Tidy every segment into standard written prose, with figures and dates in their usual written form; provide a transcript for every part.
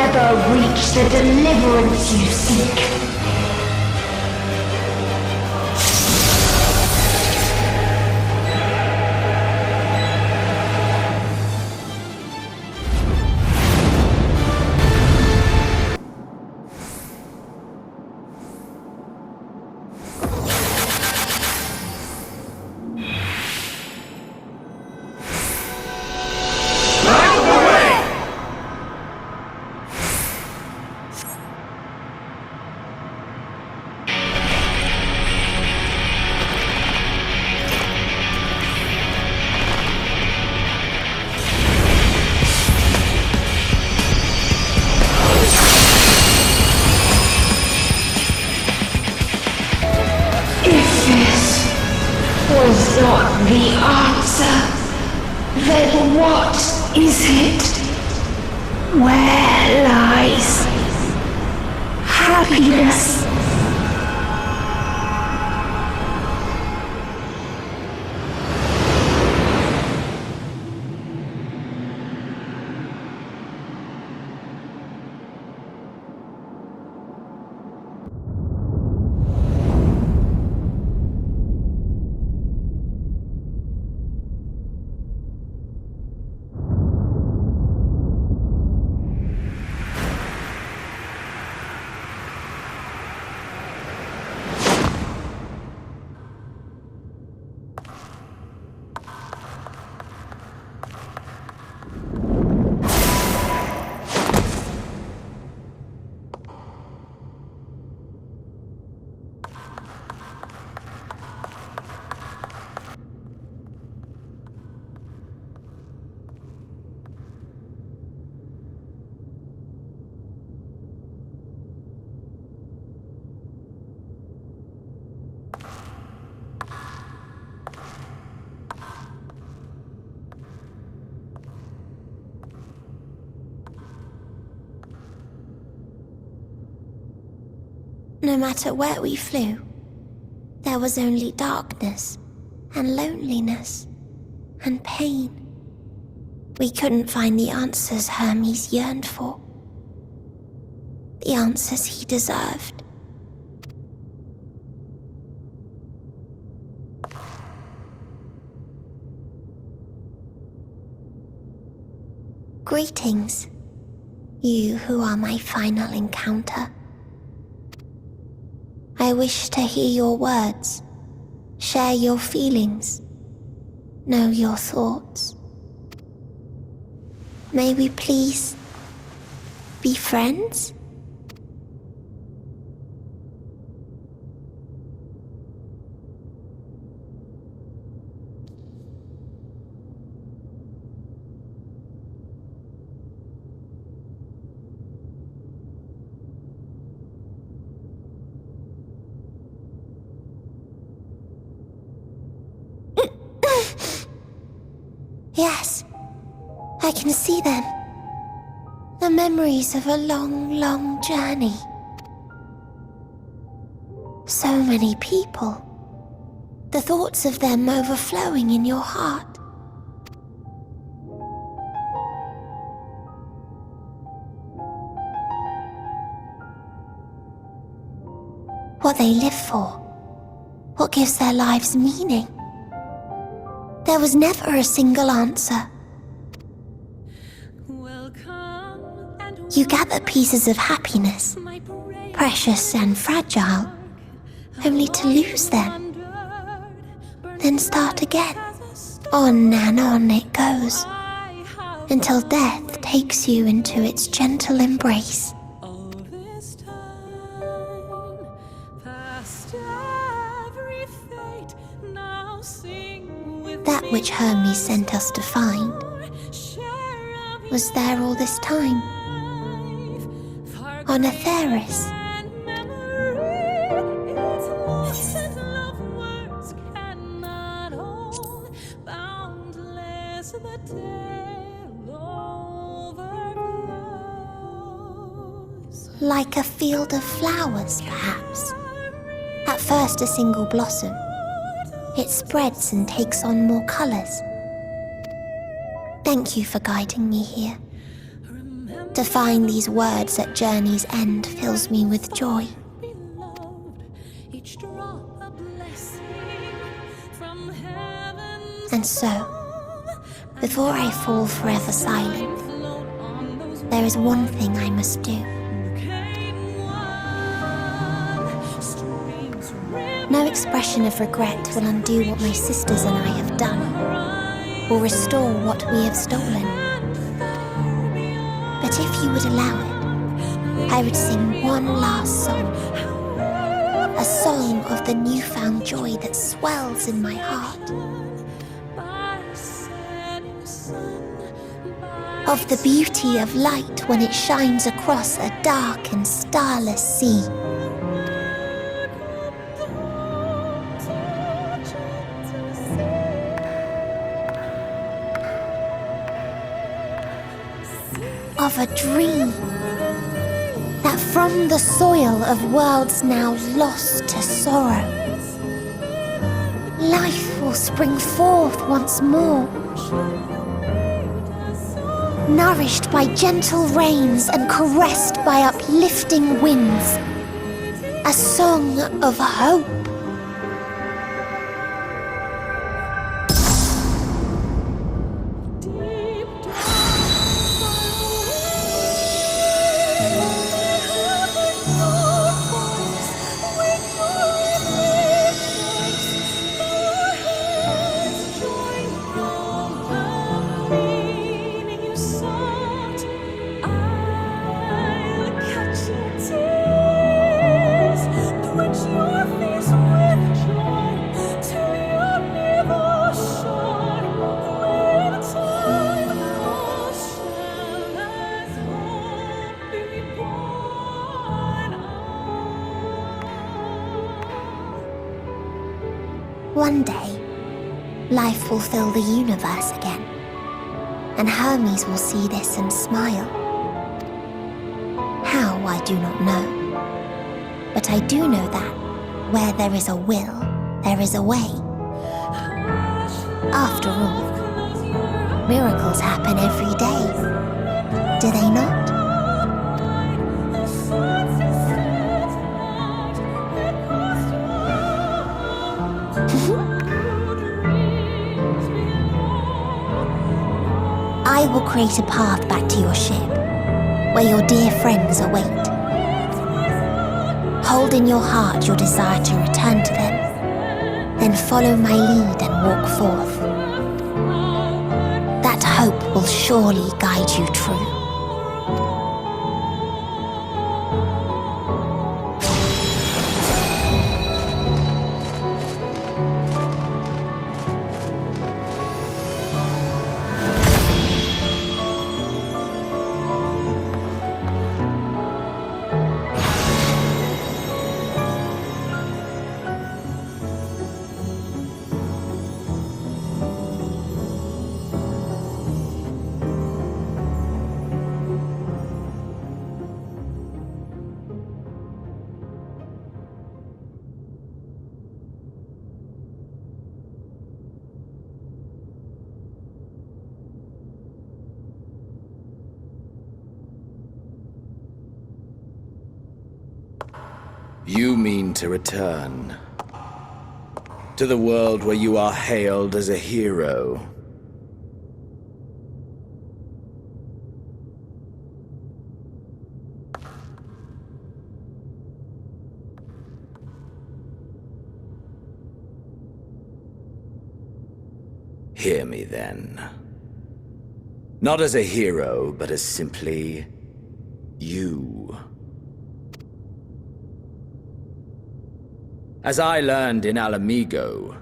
never reach the deliverance you seek. Was not the answer, then what is it? Where lies happiness? No matter where we flew, there was only darkness and loneliness and pain. We couldn't find the answers Hermes yearned for, the answers he deserved. Greetings, you who are my final encounter. I wish to hear your words, share your feelings, know your thoughts. May we please be friends? Yes, I can see them. The memories of a long, long journey. So many people. The thoughts of them overflowing in your heart. What they live for. What gives their lives meaning. There was never a single answer. You gather pieces of happiness, precious and fragile, only to lose them. Then start again. On and on it goes, until death takes you into its gentle embrace. That which Hermes sent us to find was there all this time, on Atheris. Like a field of flowers, perhaps. At first a single blossom. It spreads and takes on more colors. Thank you for guiding me here. To find these words at journey's end fills me with joy. And so, before I fall forever silent, there is one thing I must do. No expression of regret will undo what my sisters and I have done, or restore what we have stolen. But if you would allow it, I would sing one last song. A song of the newfound joy that swells in my heart. Of the beauty of light when it shines across a dark and starless sea. Of a dream that from the soil of worlds now lost to sorrow, life will spring forth once more, nourished by gentle rains and caressed by uplifting winds, a song of hope. One day, life will fill the universe again, and Hermes will see this and smile. How, I do not know, but I do know that where there is a will, there is a way. After all, miracles happen every day, do they not? I will create a path back to your ship, where your dear friends await. Hold in your heart your desire to return to them, then follow my lead and walk forth. That hope will surely guide you true. You mean to return to the world where you are hailed as a hero. Hear me then. Not as a hero, but as simply you. As I learned in Alamigo,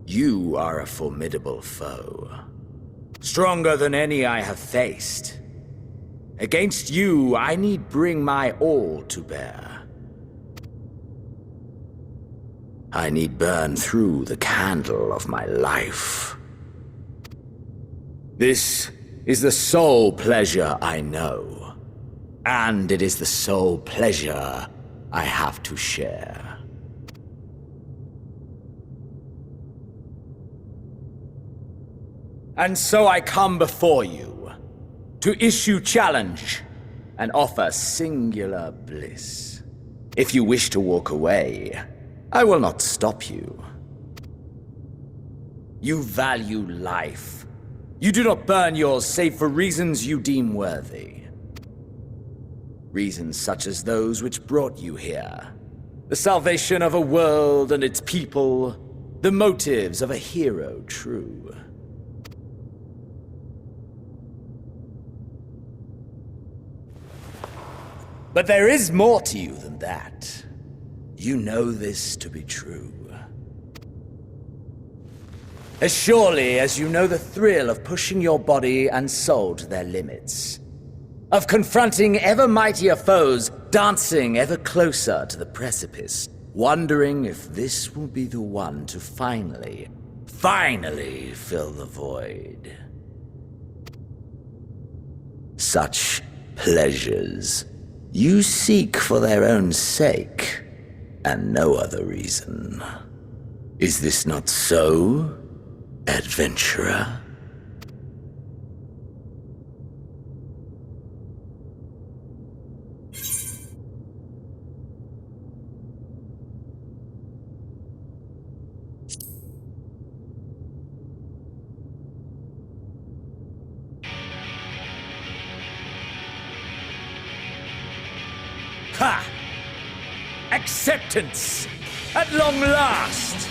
you are a formidable foe. Stronger than any I have faced. Against you, I need bring my all to bear. I need burn through the candle of my life. This is the sole pleasure I know, and it is the sole pleasure I have to share. And so I come before you, to issue challenge, and offer singular bliss. If you wish to walk away, I will not stop you. You value life. You do not burn yours save for reasons you deem worthy. Reasons such as those which brought you here. The salvation of a world and its people. The motives of a hero true. But there is more to you than that. You know this to be true. As surely as you know the thrill of pushing your body and soul to their limits. Of confronting ever mightier foes, dancing ever closer to the precipice, wondering if this will be the one to finally fill the void. Such pleasures you seek for their own sake, and no other reason. Is this not so, adventurer? Ha! Acceptance! At long last!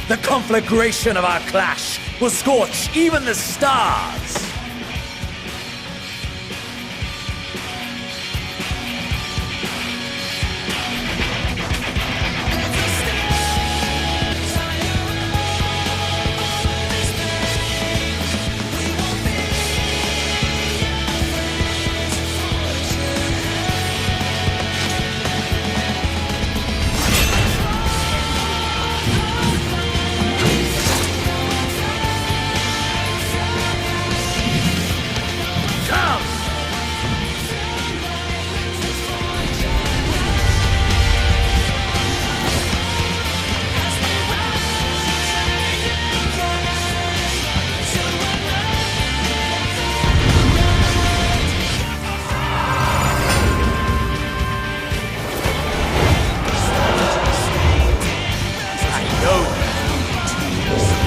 The conflagration of our clash will scorch even the stars!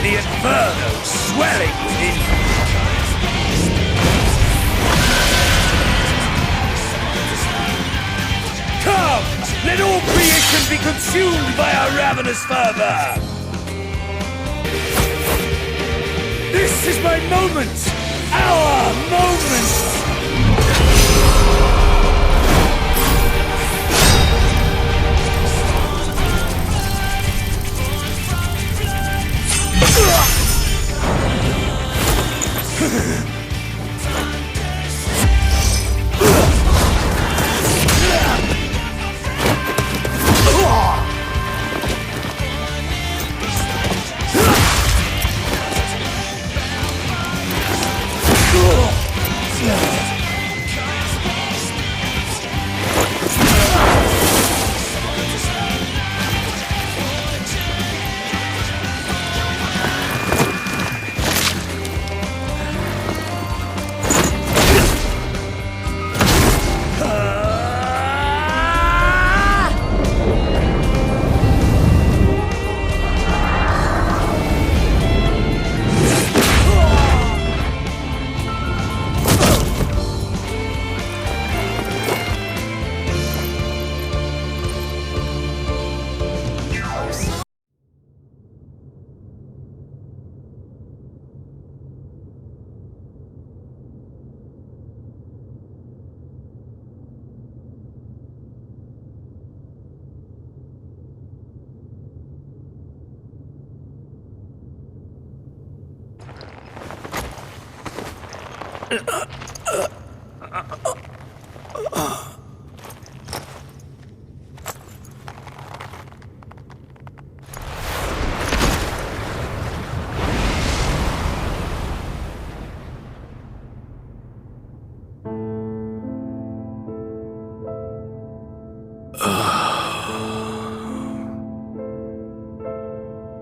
The inferno swelling within you. Come! Let all creation be consumed by our ravenous fervor! This is my moment! Our moment!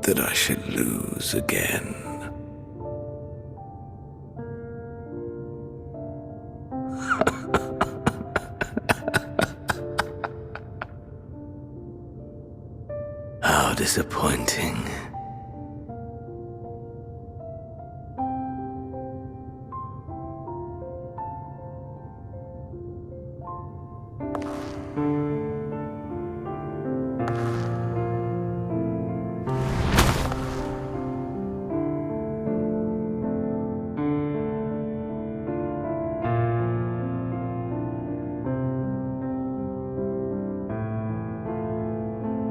That I should lose again. disappointing.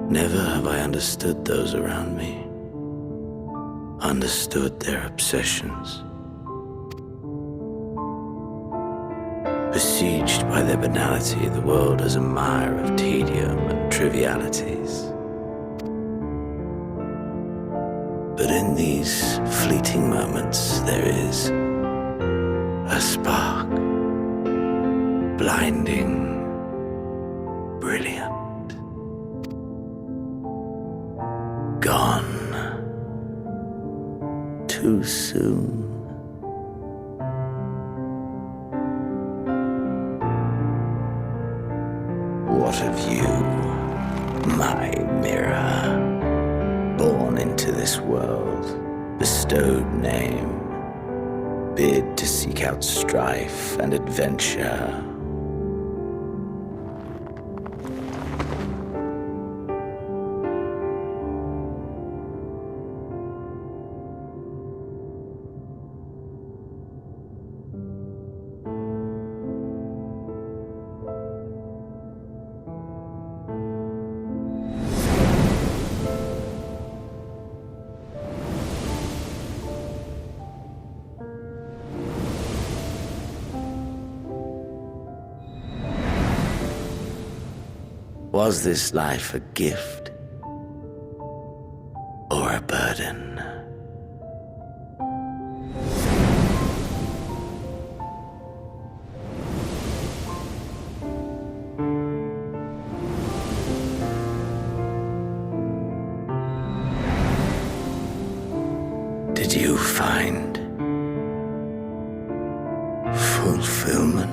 Never have I understood those around me, understood their obsessions. Besieged by their banality, the world is a mire of tedium and trivialities. But in these fleeting moments, there is a spark, blinding, brilliant. Gone too soon. What of you, my mirror? Born into this world, bestowed name, bid to seek out strife and adventure. Was this life a gift or a burden? Did you find fulfillment?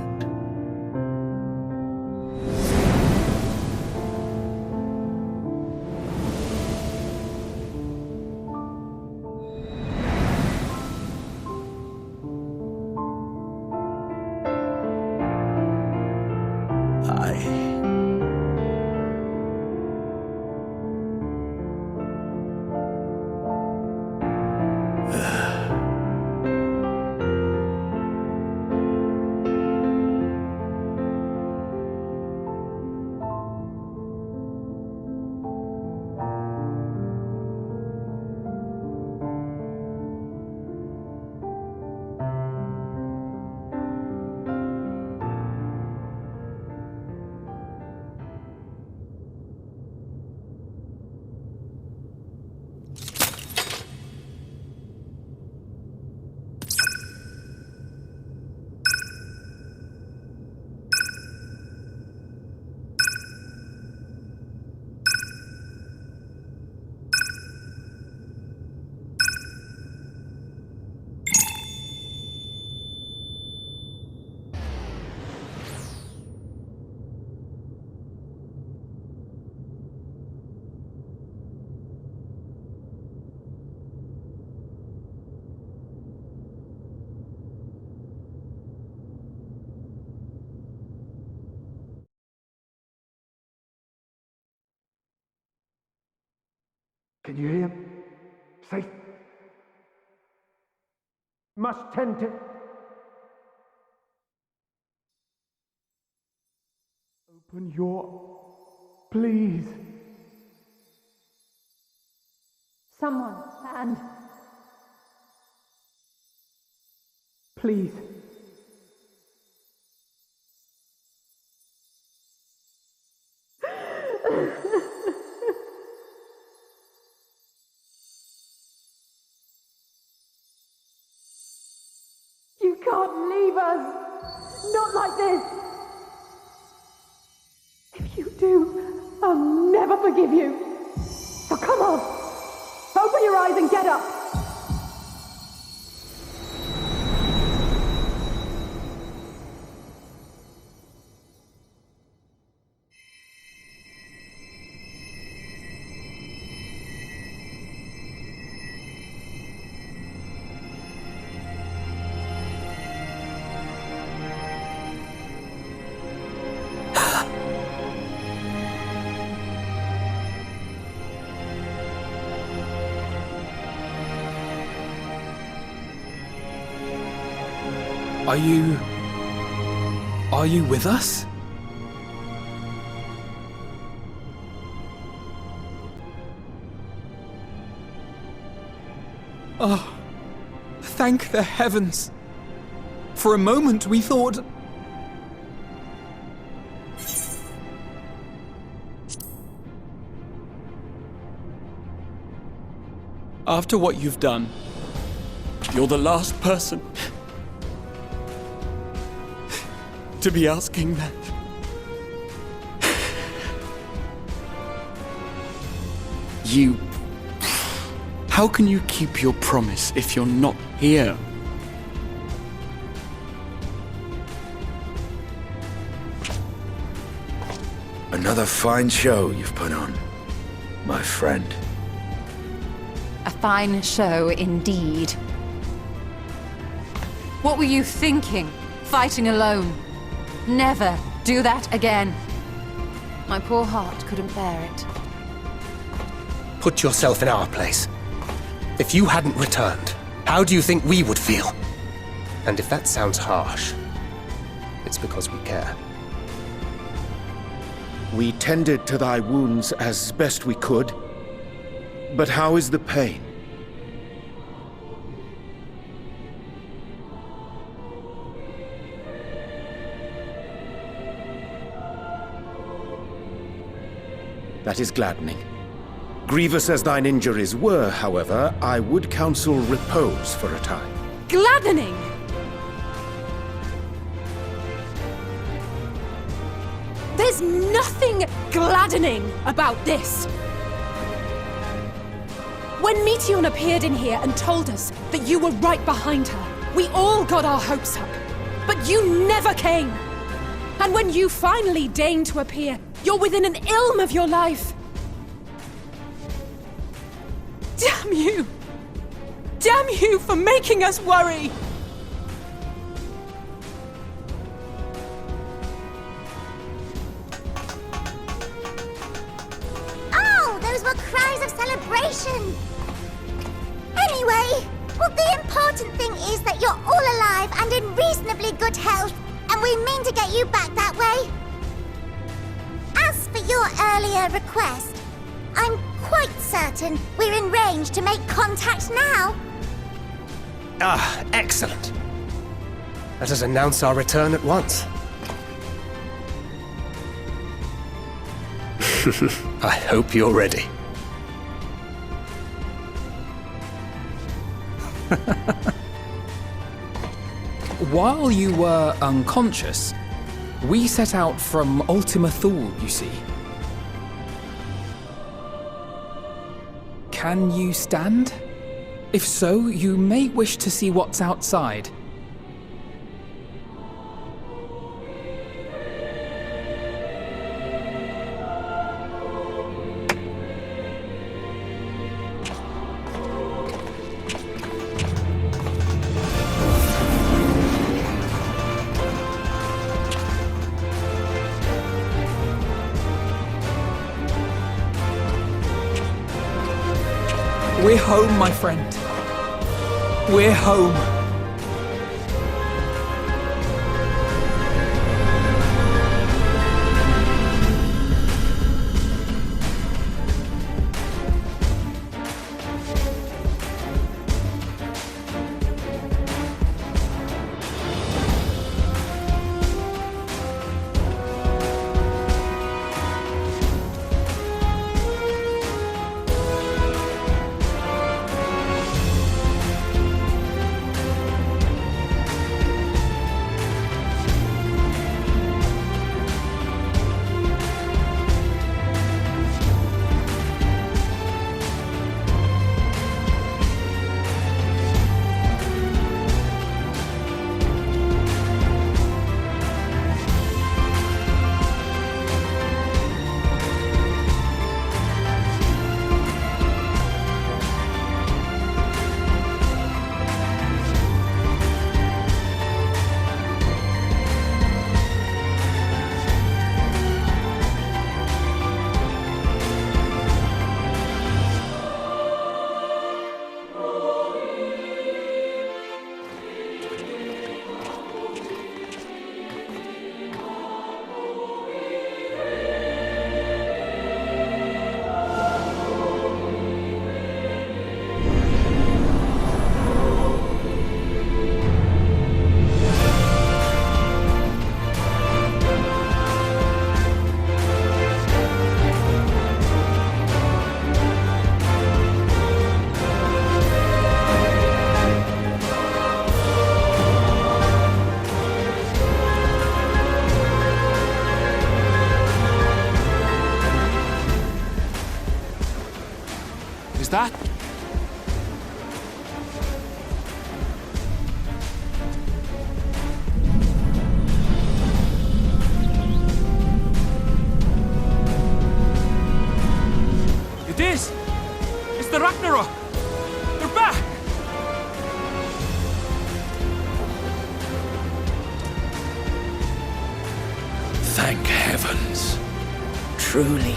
Can you hear? Safe. Must tend to. Open your. Please. Someone, and Please. you can't leave us! Not like this! If you do, I'll never forgive you! So come on! Open your eyes and get up! Are you with us? Oh, thank the heavens. For a moment we thought... After what you've done, you're the last person to be asking that. You... How can you keep your promise if you're not here? Another fine show you've put on, my friend. A fine show indeed. What were you thinking, fighting alone? Never do that again. My poor heart couldn't bear it. Put yourself in our place. If you hadn't returned, how do you think we would feel? And if that sounds harsh, it's because we care. We tended to thy wounds as best we could. But how is the pain? That is gladdening. Grievous as thine injuries were, however, I would counsel repose for a time. Gladdening! There's nothing gladdening about this! When Meteion appeared in here and told us that you were right behind her, we all got our hopes up. But you never came! And when you finally deigned to appear, you're within an ilm of your life! Damn you! Damn you for making us worry! Oh, those were cries of celebration! Anyway, well, the important thing is that you're all alive and in reasonably good health, and we mean to get you back that way. As for your earlier request, I'm quite certain we're in range to make contact now. Ah, excellent. Let us announce our return at once. I hope you're ready. While you were unconscious, we set out from Ultima Thule, you see. Can you stand? If so, you may wish to see what's outside. We're home, my friend. We're home. that? It is! It's the Ragnarok! They're back! Thank heavens. Truly.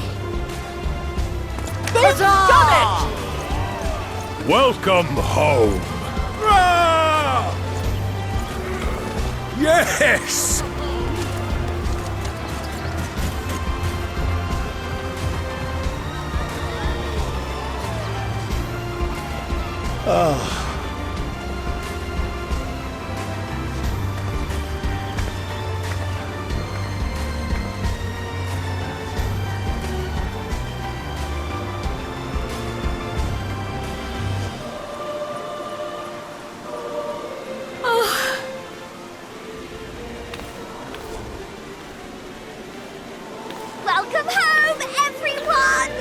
They've done it! Welcome home. Yes! Welcome home, everyone!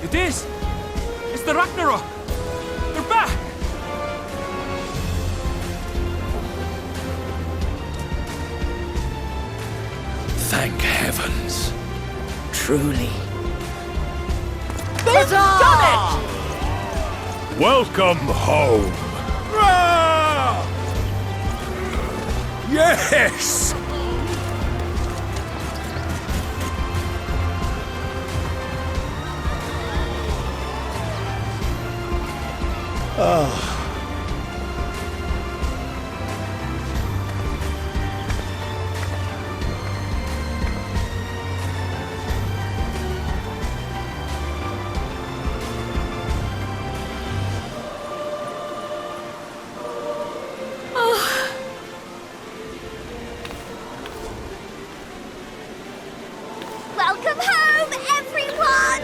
It is! It's the Ragnarok! They're back! Thank heavens. Truly. They've done it! Welcome home. Yes! Welcome home, everyone!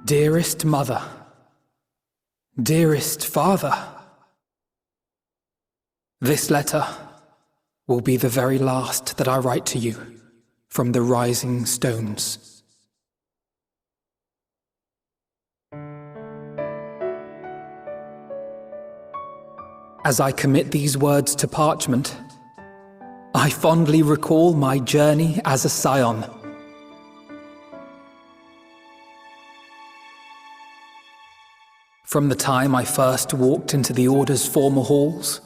Dearest Mother, dearest Father, this letter will be the very last that I write to you from the Rising Stones. As I commit these words to parchment, I fondly recall my journey as a scion. From the time I first walked into the Order's former halls,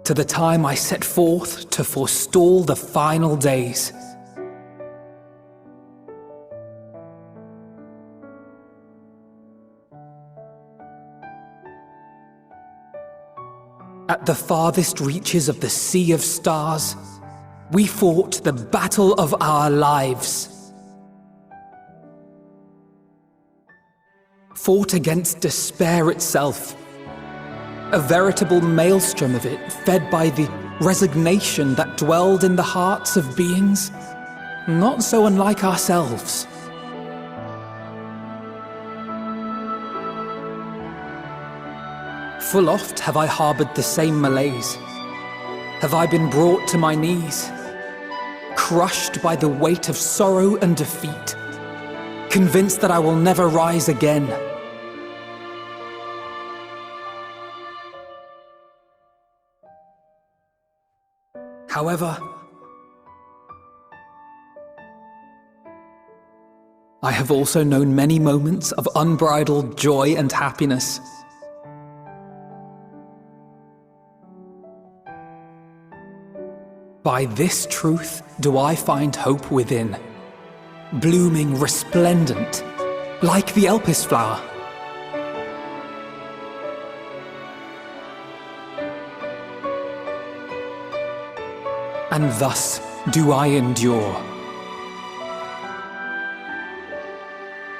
to the time I set forth to forestall the final days. At the farthest reaches of the Sea of Stars, we fought the battle of our lives. Fought against despair itself, a veritable maelstrom of it fed by the resignation that dwelled in the hearts of beings not so unlike ourselves. Full oft have I harbored the same malaise. Have I been brought to my knees, crushed by the weight of sorrow and defeat, convinced that I will never rise again. However, I have also known many moments of unbridled joy and happiness. By this truth do I find hope within, blooming resplendent, like the Elpis flower. And thus do I endure.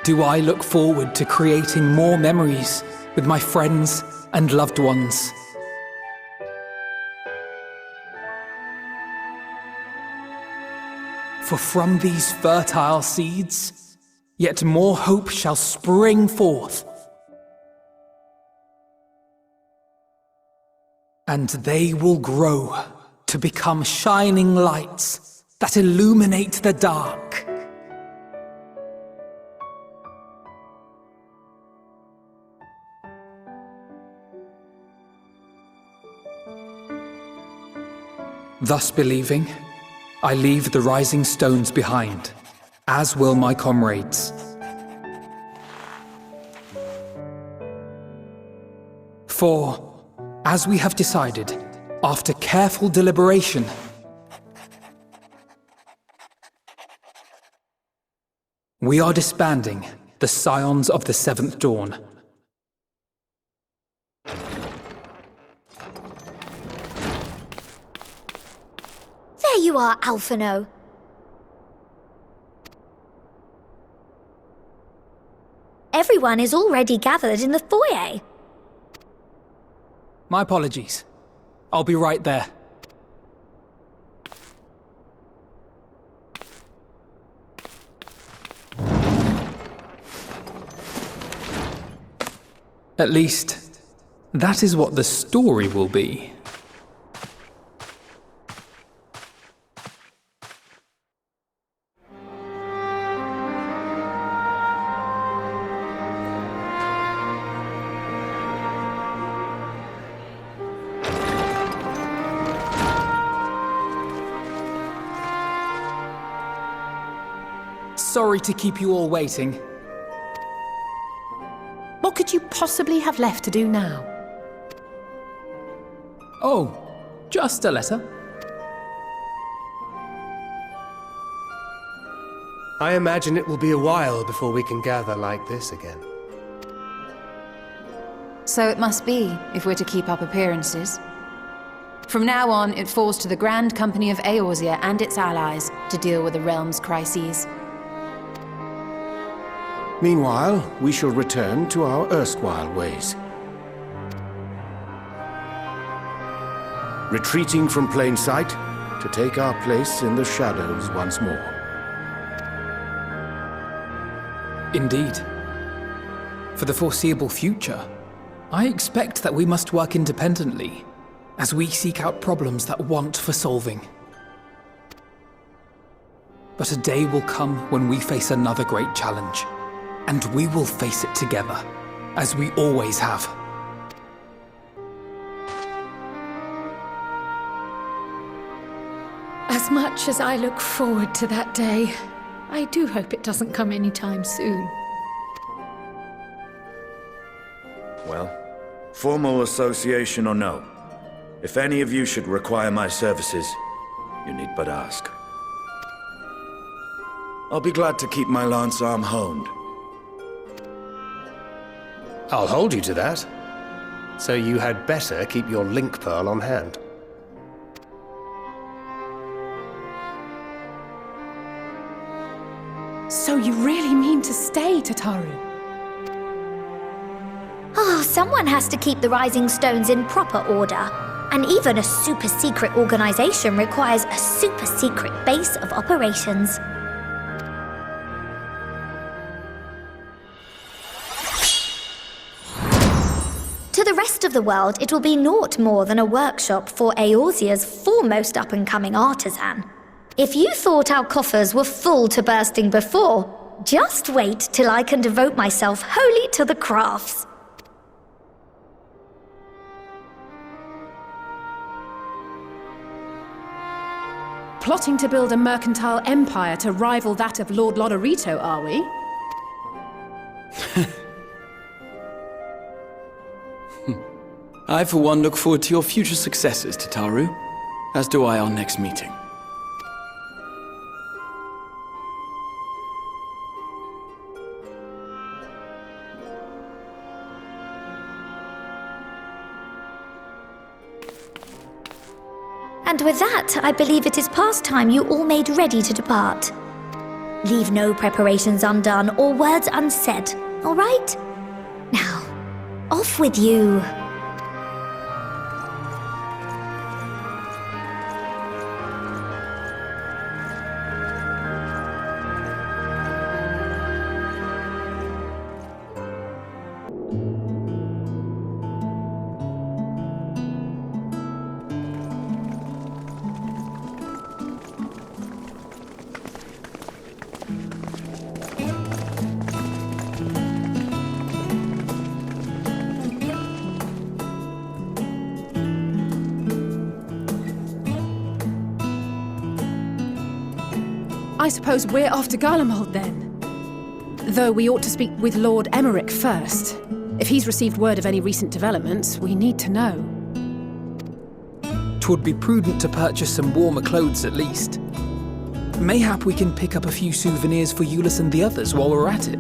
Do I look forward to creating more memories with my friends and loved ones. For from these fertile seeds, yet more hope shall spring forth. And they will grow to become shining lights that illuminate the dark. Thus believing, I leave the rising stones behind, as will my comrades. For, as we have decided, after careful deliberation, we are disbanding the Scions of the Seventh Dawn. There you are, Alphino. Everyone is already gathered in the foyer. My apologies. I'll be right there. At least, that is what the story will be. Sorry to keep you all waiting. What could you possibly have left to do now? Oh, just a letter. I imagine it will be a while before we can gather like this again. So it must be, if we're to keep up appearances. From now on, it falls to the Grand Company of Eorzea and its allies to deal with the realm's crises. Meanwhile, we shall return to our erstwhile ways. Retreating from plain sight to take our place in the shadows once more. Indeed. For the foreseeable future, I expect that we must work independently as we seek out problems that want for solving. But a day will come when we face another great challenge, and we will face it together, as we always have. As much as I look forward to that day, I do hope it doesn't come anytime soon. Well, formal association or no, if any of you should require my services, you need but ask. I'll be glad to keep my lance arm honed. I'll hold you to that. So you had better keep your link pearl on hand. So you really mean to stay, Tataru? Oh, someone has to keep the Rising Stones in proper order. And even a super-secret organization requires a super-secret base of operations. To the rest of the world, it will be naught more than a workshop for Eorzea's foremost up-and-coming artisan. If you thought our coffers were full to bursting before, just wait till I can devote myself wholly to the crafts. Plotting to build a mercantile empire to rival that of Lord Lodorito, are we? I, for one, look forward to your future successes, Tataru, as do I our next meeting. And with that, I believe it is past time you all made ready to depart. Leave no preparations undone or words unsaid, all right? Now, off with you. I suppose we're off to Garlemald then. Though we ought to speak with Lord Emmerich first. If he's received word of any recent developments, we need to know. 'Twould be prudent to purchase some warmer clothes at least. Mayhap we can pick up a few souvenirs for Euless and the others while we're at it.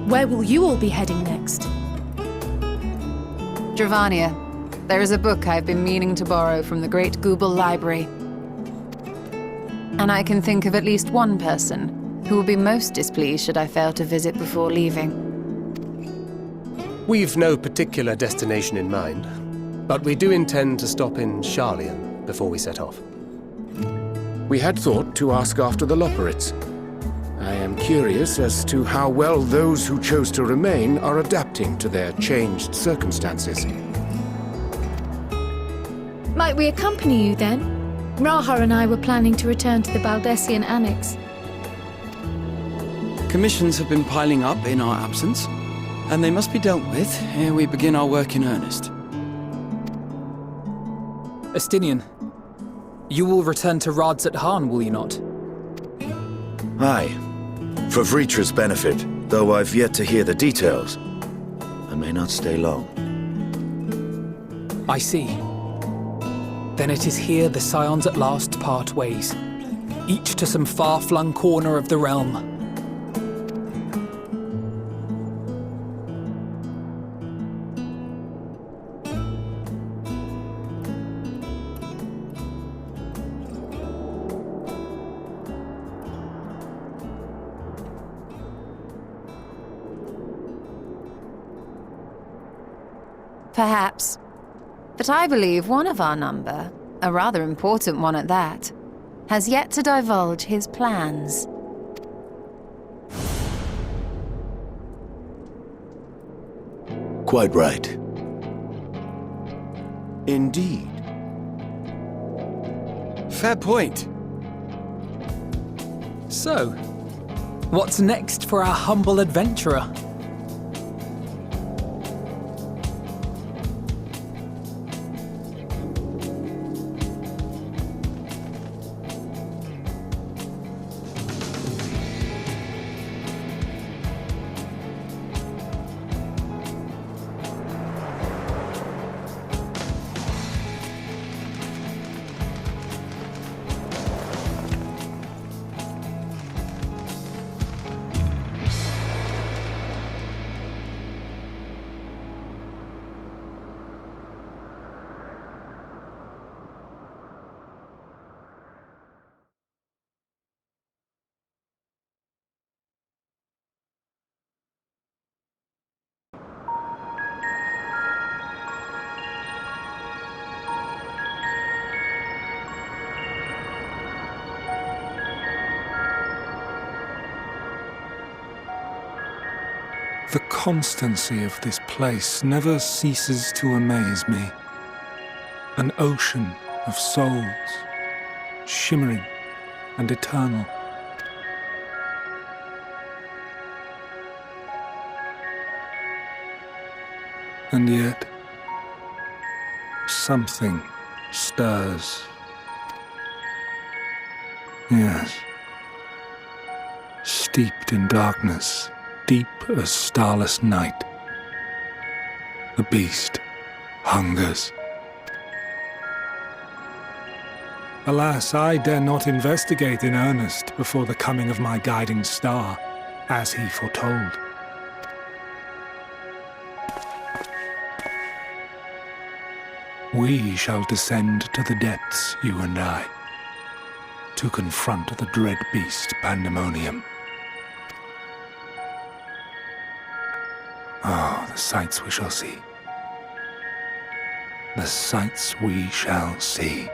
Where will you all be heading next? Dravania, there is a book I've been meaning to borrow from the Great Google Library. And I can think of at least one person who will be most displeased should I fail to visit before leaving. We've no particular destination in mind, but we do intend to stop in Sharlayan before we set off. We had thought to ask after the Loporrits. I am curious as to how well those who chose to remain are adapting to their changed circumstances. Might we accompany you then? Raha and I were planning to return to the Baldessian Annex. Commissions have been piling up in our absence, and they must be dealt with ere we begin our work in earnest. Estinian, you will return to Radzat Han, will you not? Aye. For Vritra's benefit, though I've yet to hear the details. I may not stay long. I see. Then it is here the Scions at last part ways, each to some far-flung corner of the realm. Perhaps. But I believe one of our number, a rather important one at that, has yet to divulge his plans. Quite right. Indeed. Fair point. So, what's next for our humble adventurer? The constancy of this place never ceases to amaze me. An ocean of souls, shimmering and eternal. And yet, something stirs. Yes. Steeped in darkness, deep as starless night, the beast hungers. Alas, I dare not investigate in earnest before the coming of my guiding star, as he foretold. We shall descend to the depths, you and I, to confront the dread beast Pandemonium. Oh, the sights we shall see. The sights we shall see.